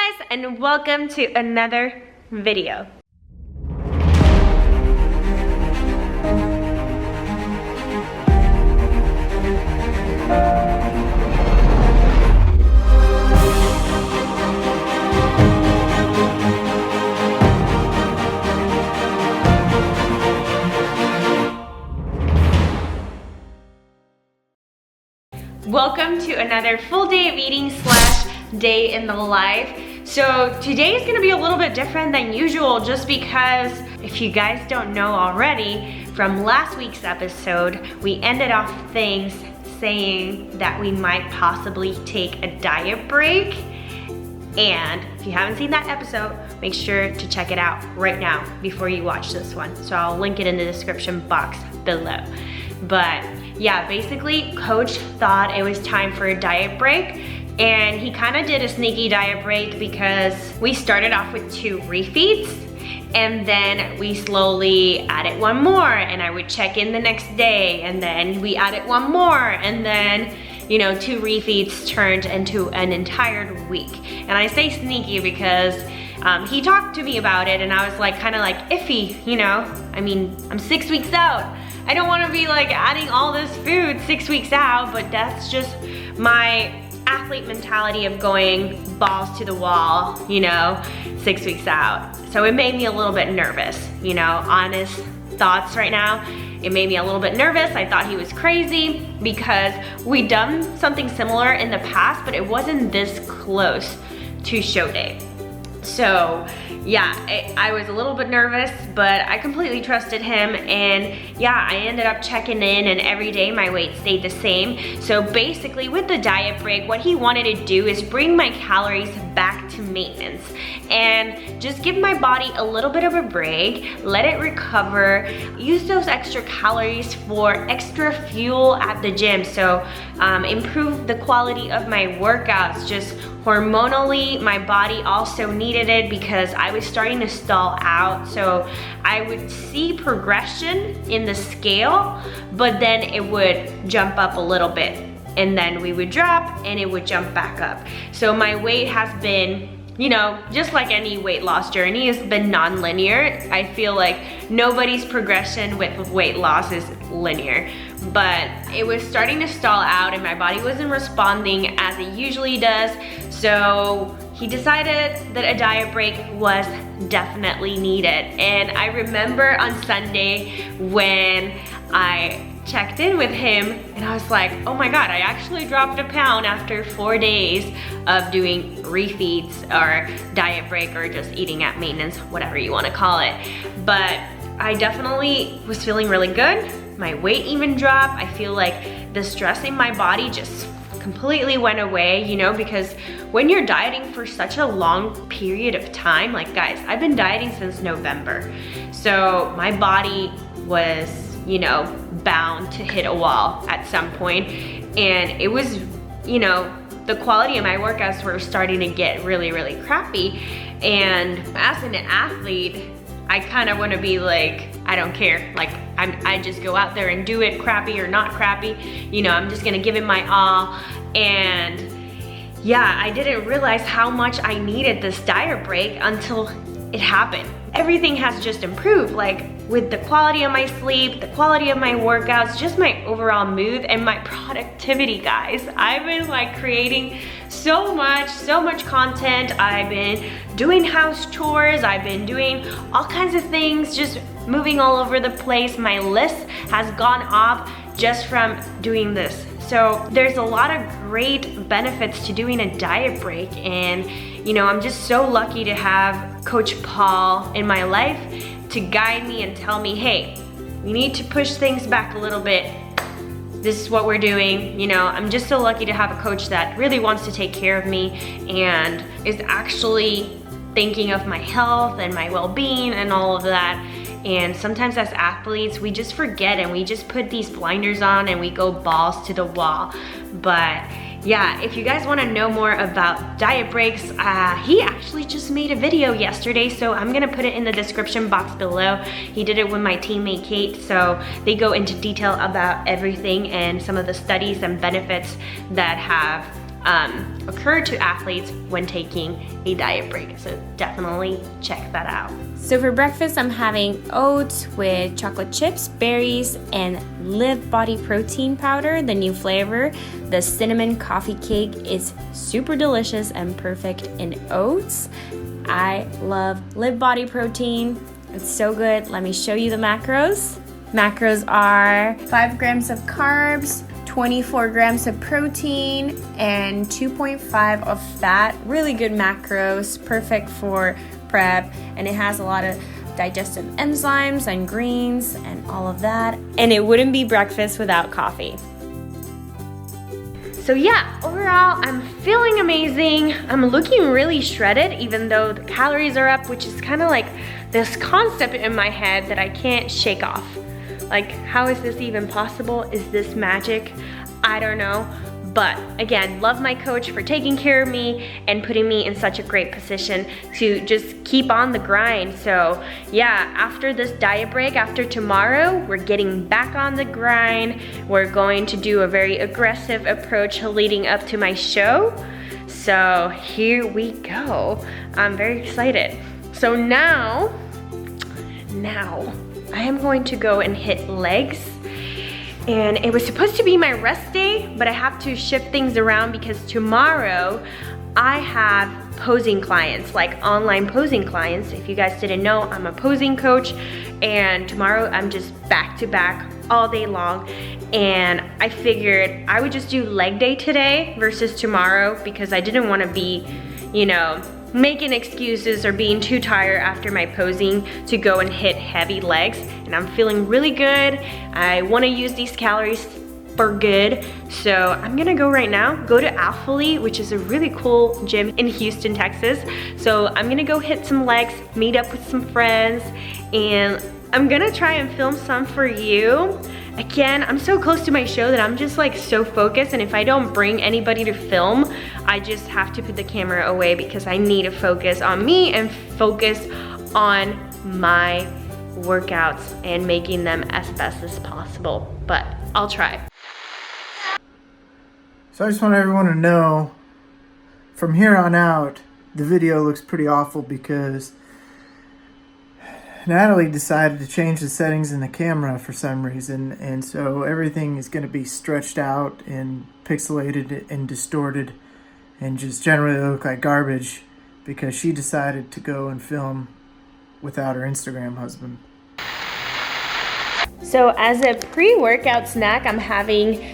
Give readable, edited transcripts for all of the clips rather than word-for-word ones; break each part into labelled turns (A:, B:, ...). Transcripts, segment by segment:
A: guys, and welcome to another video. Welcome to another full day of eating slash day in the life. So today is gonna be a little bit different than usual just because if you guys don't know already, from last week's episode, we ended off things saying that we might possibly take a diet break. And if you haven't seen that episode, make sure to check it out right now before you watch this one. So I'll link it in the description box below. But yeah, basically coach thought it was time for a diet break, and he kind of did a sneaky diet break because we started off with 2 refeeds and then we slowly added 1 more, and I would check in the next day, and then we added 1 more, and then 2 refeeds turned into an entire week. And I say sneaky because he talked to me about it and I was like kind of like iffy, I mean, I'm 6 weeks out. I don't want to be like adding all this food 6 weeks out, but that's just my athlete mentality of going balls to the wall, 6 weeks out. So it made me a little bit nervous, honest thoughts right now. It made me a little bit nervous. I thought he was crazy because we'd done something similar in the past, but it wasn't this close to show day. So yeah, I was a little bit nervous, but I completely trusted him, and yeah, I ended up checking in and every day my weight stayed the same. So basically with the diet break, what he wanted to do is bring my calories back to maintenance and just give my body a little bit of a break, let it recover, use those extra calories for extra fuel at the gym. So improve the quality of my workouts. Just hormonally, my body also needed it because I was starting to stall out. So I would see progression in the scale, but then it would jump up a little bit, and then we would drop and it would jump back up. So my weight has been, just like any weight loss journey, has been non-linear. I feel like nobody's progression with weight loss is linear, but it was starting to stall out and my body wasn't responding as it usually does. So he decided that a diet break was definitely needed. And I remember on Sunday when I checked in with him and I was like, oh my God, I actually dropped a pound after 4 days of doing refeeds or diet break or just eating at maintenance, whatever you wanna call it. But I definitely was feeling really good. My weight even dropped. I feel like the stress in my body just completely went away, because when you're dieting for such a long period of time, like guys, I've been dieting since November. So my body was, bound to hit a wall at some point. And it was, the quality of my workouts were starting to get really, really crappy. And as an athlete, I kind of want to be like, I don't care. Like, I just go out there and do it, crappy or not crappy. I'm just gonna give it my all. And yeah, I didn't realize how much I needed this diet break until it happened. Everything has just improved, like with the quality of my sleep, the quality of my workouts, just my overall mood and my productivity, guys. I've been like creating so much content. I've been doing house chores. I've been doing all kinds of things, just moving all over the place. My list has gone up just from doing this. So there's a lot of great benefits to doing a diet break, and I'm just so lucky to have Coach Paul in my life to guide me and tell me, hey, we need to push things back a little bit. This is what we're doing. I'm just so lucky to have a coach that really wants to take care of me and is actually thinking of my health and my well-being and all of that. And sometimes as athletes, we just forget and we just put these blinders on and we go balls to the wall. But yeah, if you guys want to know more about diet breaks, he actually just made a video yesterday, so I'm gonna put it in the description box below. He did it with my teammate Kate, so they go into detail about everything and some of the studies and benefits that have occur to athletes when taking a diet break. So definitely check that out. So for breakfast, I'm having oats with chocolate chips, berries, and LIV BODY protein powder, the new flavor. The cinnamon coffee cake is super delicious and perfect in oats. I love LIV BODY protein. It's so good. Let me show you the macros. Macros are 5 grams of carbs, 24 grams of protein, and 2.5 of fat. Really good macros, perfect for prep, and it has a lot of digestive enzymes and greens and all of that. And it wouldn't be breakfast without coffee. So yeah, overall, I'm feeling amazing. I'm looking really shredded, even though the calories are up, which is kind of like this concept in my head that I can't shake off. Like, how is this even possible? Is this magic? I don't know. But again, love my coach for taking care of me and putting me in such a great position to just keep on the grind. So yeah, after this diet break, after tomorrow, we're getting back on the grind. We're going to do a very aggressive approach leading up to my show. So here we go. I'm very excited. So now I am going to go and hit legs. And it was supposed to be my rest day, but I have to shift things around because tomorrow I have posing clients, like online posing clients. If you guys didn't know, I'm a posing coach, and tomorrow I'm just back to back all day long. And I figured I would just do leg day today versus tomorrow because I didn't want to be, you know, making excuses or being too tired after my posing to go and hit heavy legs. And I'm feeling really good. I want to use these calories for good. So I'm gonna go right now, go to Athlete, which is a really cool gym in Houston, Texas. So I'm gonna go hit some legs, meet up with some friends, and I'm gonna try and film some for you. Again, I'm so close to my show that I'm just like so focused, and if I don't bring anybody to film, I just have to put the camera away because I need to focus on me and focus on my workouts and making them as best as possible, but I'll try.
B: So I just want everyone to know, from here on out, the video looks pretty awful because Natalie decided to change the settings in the camera for some reason, and so everything is going to be stretched out and pixelated and distorted and just generally look like garbage because she decided to go and film without her Instagram husband.
A: So as a pre-workout snack, I'm having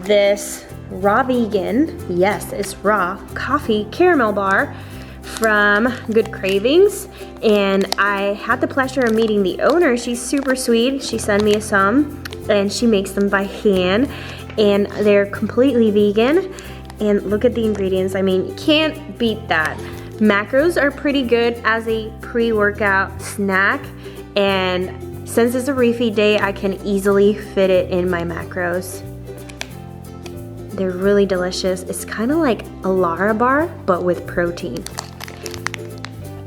A: this raw vegan, yes, it's raw, coffee caramel bar from Good Cravings, and I had the pleasure of meeting the owner. She's super sweet. She sent me some, and she makes them by hand, and they're completely vegan. And look at the ingredients. I mean, you can't beat that. Macros are pretty good as a pre-workout snack, and since it's a refeed day, I can easily fit it in my macros. They're really delicious. It's kind of like a Lara bar, but with protein.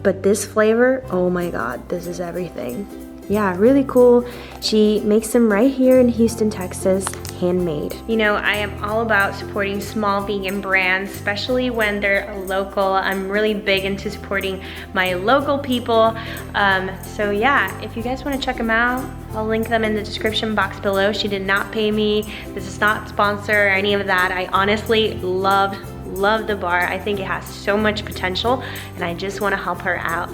A: But this flavor, oh my God, this is everything. Yeah, really cool. She makes them right here in Houston, Texas, handmade. You know, I am all about supporting small vegan brands, especially when they're local. I'm really big into supporting my local people. So yeah, if you guys want to check them out, I'll link them in the description box below. She did not pay me. This is not sponsor or any of that. I honestly love the bar. I think it has so much potential, and I just want to help her out.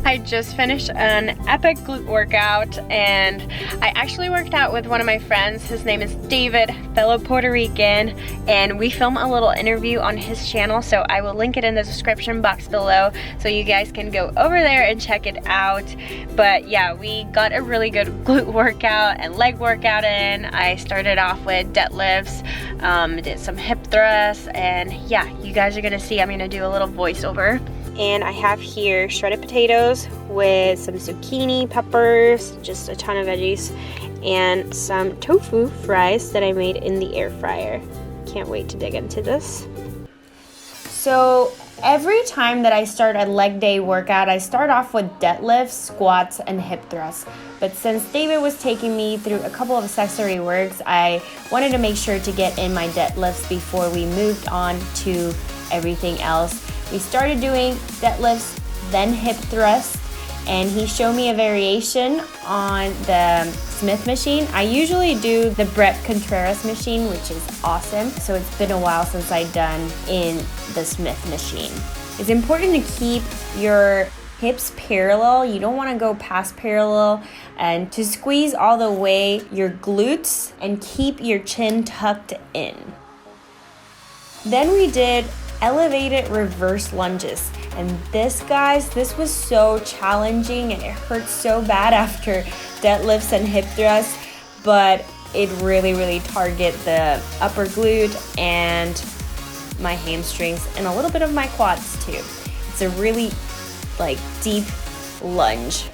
A: I just finished an epic glute workout, and I actually worked out with one of my friends. His name is David, fellow Puerto Rican, and we film a little interview on his channel, so I will link it in the description box below so you guys can go over there and check it out. But yeah, we got a really good glute workout and leg workout in. I started off with deadlifts, did some hip thrusts, and yeah, you guys are gonna see I'm gonna do a little voiceover. And I have here shredded potatoes with some zucchini, peppers, just a ton of veggies, and some tofu fries that I made in the air fryer. Can't wait to dig into this. So Every time that I start a leg day workout, I start off with deadlifts, squats, and hip thrusts. But since David was taking me through a couple of accessory works, I wanted to make sure to get in my deadlifts before we moved on to everything else. We started doing deadlifts, then hip thrusts, and he showed me a variation on the Smith machine. I usually do the Brett Contreras machine, which is awesome. So it's been a while since I've done in the Smith machine. It's important to keep your hips parallel. You don't want to go past parallel, and to squeeze all the way your glutes and keep your chin tucked in. Then we did elevated reverse lunges. And this, guys, this was so challenging and it hurts so bad after deadlifts and hip thrusts, but it really target the upper glute and my hamstrings and a little bit of my quads too. It's a really deep lunge.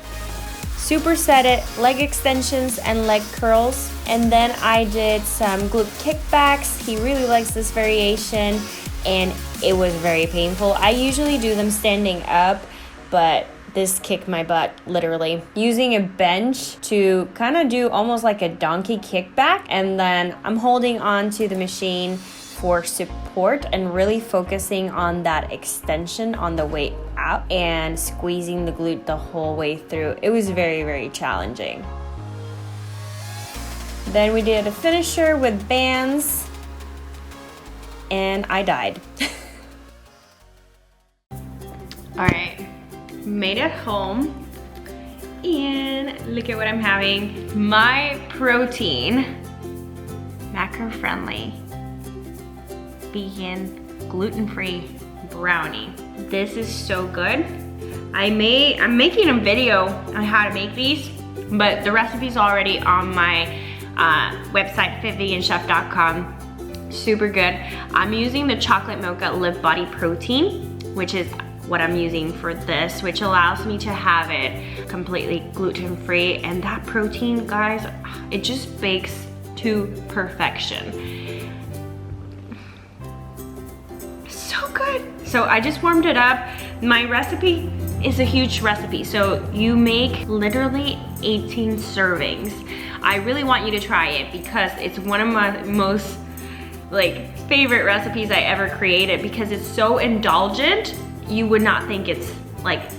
A: Supersetted leg extensions and leg curls, and then I did some glute kickbacks. He really likes this variation, and it was very painful. I usually do them standing up, but this kicked my butt, literally. Using a bench to kind of do almost like a donkey kickback, and then I'm holding on to the machine for support and really focusing on that extension on the way out and squeezing the glute the whole way through. It was very challenging. Then we did a finisher with bands, and I died. All right, made it home, and look at what I'm having. My protein, macro-friendly, vegan, gluten-free brownie. This is so good. I'm making a video on how to make these, but the recipe's already on my website, fitveganchef.com. Super good. I'm using the chocolate mocha LIV BODY protein, which is what I'm using for this, which allows me to have it completely gluten-free. And that protein, guys, it just bakes to perfection. So good. So I just warmed it up. My recipe is a huge recipe. So you make literally 18 servings. I really want you to try it because it's one of my most favorite recipes I ever created, because it's so indulgent. You would not think it's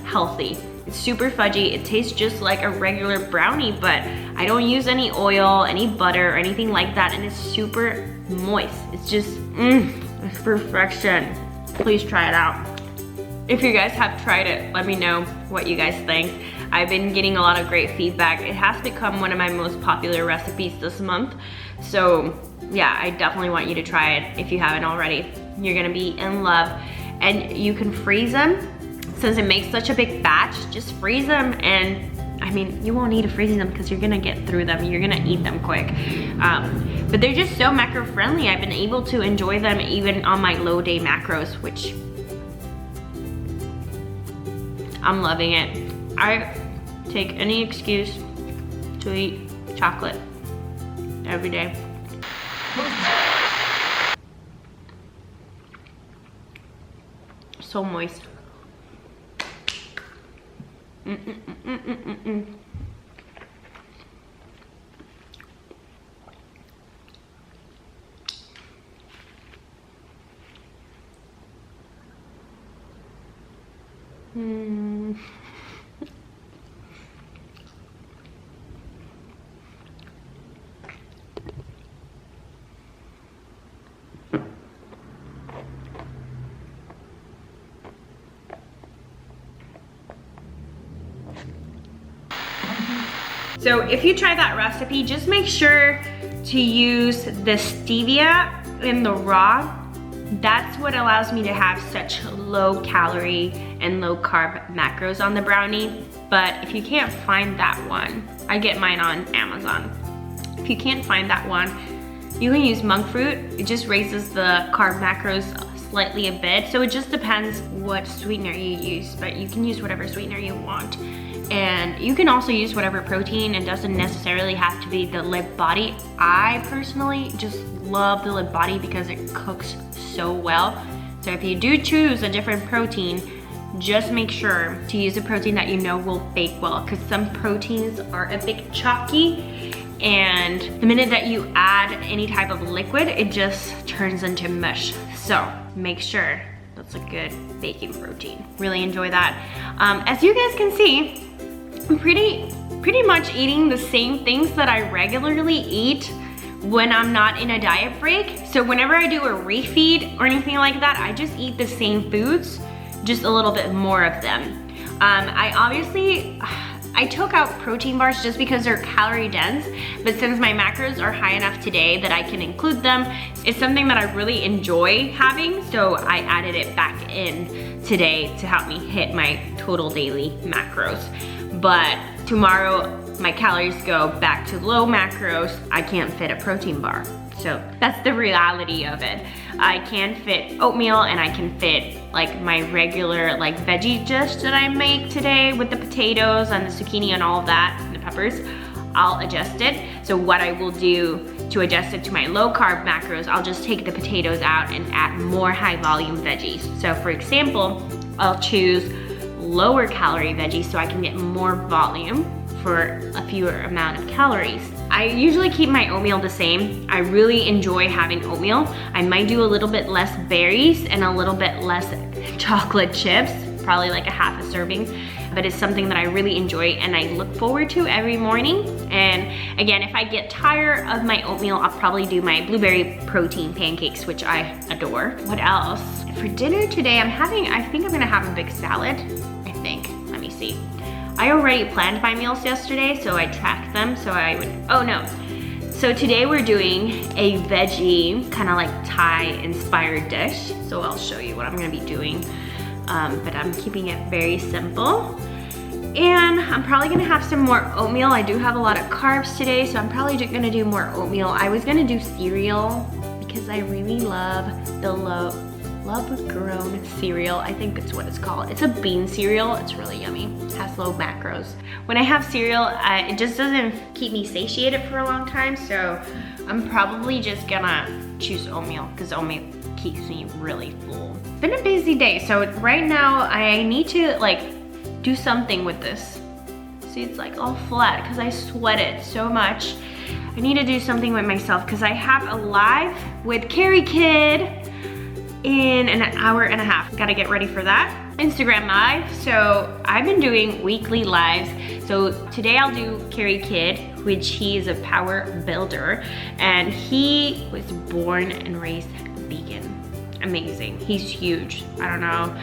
A: healthy. It's super fudgy. It tastes just like a regular brownie, but I don't use any oil, any butter, or anything like that, and it's super moist. It's just, it's perfection. Please try it out. If you guys have tried it, let me know what you guys think. I've been getting a lot of great feedback. It has become one of my most popular recipes this month. So yeah, I definitely want you to try it if you haven't already. You're gonna be in love. And you can freeze them. Since it makes such a big batch, just freeze them, and I mean, you won't need to freeze them because you're gonna get through them. You're gonna eat them quick. But they're just so macro friendly. I've been able to enjoy them even on my low day macros, which I'm loving it. I take any excuse to eat chocolate every day. So moist. So if you try that recipe, just make sure to use the stevia in the raw. That's what allows me to have such low calorie and low carb macros on the brownie. But if you can't find that one, I get mine on Amazon. If you can't find that one, you can use monk fruit. It just raises the carb macros slightly a bit. So it just depends what sweetener you use, but you can use whatever sweetener you want. And you can also use whatever protein. It doesn't necessarily have to be the LIV BODY. I personally just love the LIV BODY because it cooks so well. So if you do choose a different protein, just make sure to use a protein that you know will bake well, because some proteins are a bit chalky, and the minute that you add any type of liquid, it just turns into mush. So make sure that's a good baking protein. Really enjoy that. As you guys can see, I'm pretty much eating the same things that I regularly eat when I'm not in a diet break. So whenever I do a refeed or anything like that, I just eat the same foods, just a little bit more of them. I took out protein bars just because they're calorie dense, but since my macros are high enough today that I can include them, it's something that I really enjoy having, so I added it back in today to help me hit my total daily macros. But tomorrow, my calories go back to low macros. I can't fit a protein bar. So that's the reality of it. I can fit oatmeal and I can fit like my regular like veggie dish that I make today with the potatoes and the zucchini and all of that, and the peppers. I'll adjust it. So what I will do to adjust it to my low carb macros, I'll just take the potatoes out and add more high volume veggies. So for example, I'll choose lower calorie veggies so I can get more volume for a fewer amount of calories. I usually keep my oatmeal the same. I really enjoy having oatmeal. I might do a little bit less berries and a little bit less chocolate chips, probably like a half a serving, but it's something that I really enjoy and I look forward to every morning. And again, if I get tired of my oatmeal, I'll probably do my blueberry protein pancakes, which I adore. What else? For dinner today, I think I'm gonna have a big salad, I think. Let me see. I already planned my meals yesterday, so I tracked them, so I would, oh no. So today we're doing a veggie, kind of like Thai inspired dish. So I'll show you what I'm gonna be doing. But I'm keeping it very simple. And I'm probably gonna have some more oatmeal. I do have a lot of carbs today, so I'm probably gonna do more oatmeal. I was gonna do cereal because I really love the love grown cereal. I think that's what it's called. It's a bean cereal. It's really yummy. It has low macros. When I have cereal, it just doesn't keep me satiated for a long time, so I'm probably just gonna choose oatmeal because oatmeal keeps me really full. It's been a busy day, so right now I need to like do something with this. See, it's like all flat because I sweated so much. I need to do something with myself because I have a live with Carrie Kid in an hour and a half. Gotta get ready for that. Instagram live. So I've been doing weekly lives. So today I'll do Carrie Kid, which he is a power builder, and he was born and raised vegan. Amazing. He's huge. I don't know.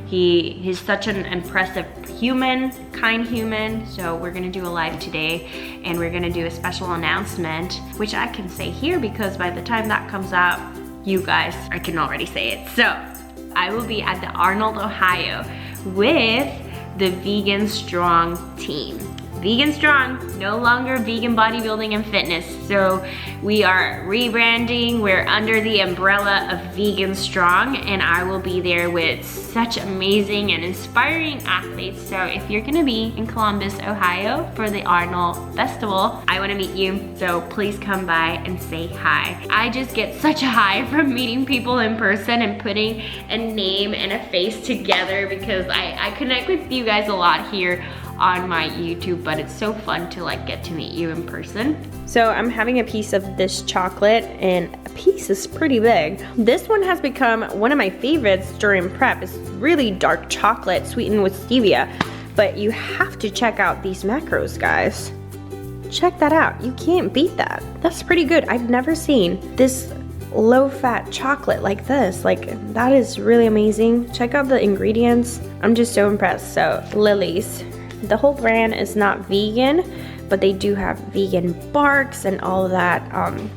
A: He's such an impressive human, kind human. So we're gonna do a live today and we're gonna do a special announcement, which I can say here because by the time that comes out, you guys, I can already say it. So I will be at the Arnold, Ohio with the Vegan Strong team. Vegan Strong, no longer vegan bodybuilding and fitness. So we are rebranding. We're under the umbrella of Vegan Strong, and I will be there with such amazing and inspiring athletes. So if you're gonna be in Columbus, Ohio for the Arnold Festival, I wanna meet you. So please come by and say hi. I just get such a high from meeting people in person and putting a name and a face together because I connect with you guys a lot here on my YouTube, but it's so fun to like get to meet you in person. So I'm having a piece of this chocolate, and a piece is pretty big. This one has become one of my favorites during prep. It's really dark chocolate sweetened with stevia, but you have to check out these macros, guys. Check that out. You can't beat that. That's pretty good. I've never seen this low-fat chocolate like this. Like, that is really amazing. Check out the ingredients. I'm just so impressed. So Lily's. The whole brand is not vegan, but they do have vegan barks and all of that.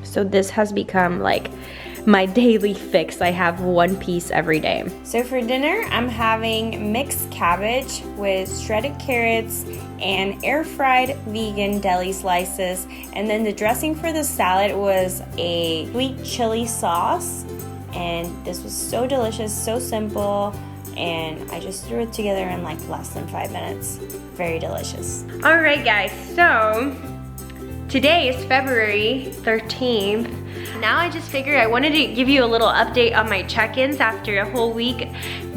A: So this has become like my daily fix. I have one piece every day. So for dinner, I'm having mixed cabbage with shredded carrots and air-fried vegan deli slices. And then the dressing for the salad was a sweet chili sauce. And this was so delicious, so simple. And I just threw it together in like less than 5 minutes. Very delicious. All right, guys, so today is February 13th. now I just figured I wanted to give you a little update on my check-ins after a whole week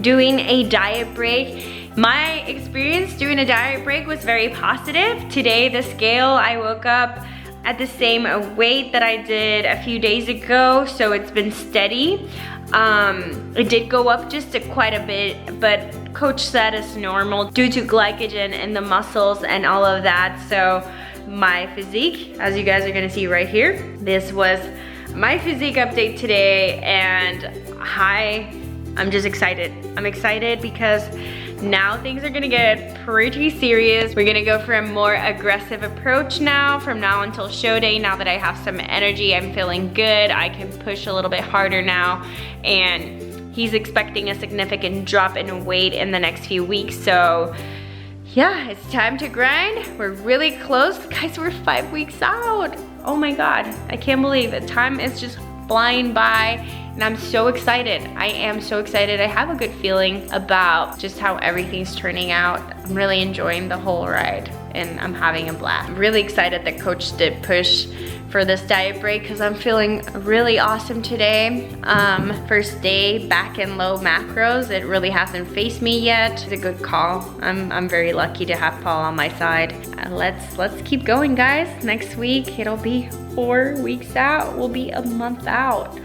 A: doing a diet break. My experience doing a diet break was very positive. Today, the scale, I woke up at the same weight that I did a few days ago, so it's been steady. It did go up just quite a bit, but coach said it's normal due to glycogen in the muscles and all of that. So my physique, as you guys are gonna see right here, this was my physique update today, and I'm just excited. I'm excited because now things are gonna get pretty serious. We're gonna go for a more aggressive approach now from now until show day. Now that I have some energy, I'm feeling good. I can push a little bit harder now, and he's expecting a significant drop in weight in the next few weeks. So yeah, it's time to grind. We're really close. Guys, we're 5 weeks out. Oh my God, I can't believe it. Time is just flying by. And I'm so excited. I am so excited. I have a good feeling about just how everything's turning out. I'm really enjoying the whole ride, and I'm having a blast. I'm really excited that coach did push for this diet break because I'm feeling really awesome today. First day back in low macros. It really hasn't faced me yet. It's a good call. I'm very lucky to have Paul on my side. Let's keep going, guys. Next week, it'll be 4 weeks out. We'll be a month out.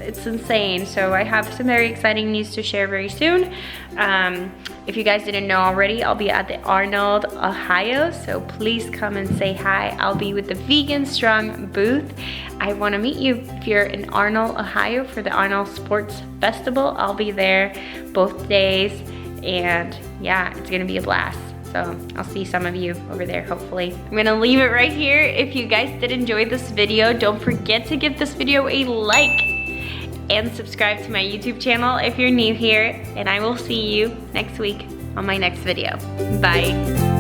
A: It's insane. So I have some very exciting news to share very soon. If you guys didn't know already, I'll be at the Arnold, Ohio, so please come and say hi. I'll be with the Vegan Strong booth. I want to meet you. If you're in Arnold, Ohio for the Arnold Sports Festival, I'll be there both days, and yeah, it's gonna be a blast. So I'll see some of you over there, hopefully. I'm gonna leave it right here. If you guys did enjoy this video, don't forget to give this video a like and subscribe to my YouTube channel if you're new here, and I will see you next week on my next video. Bye.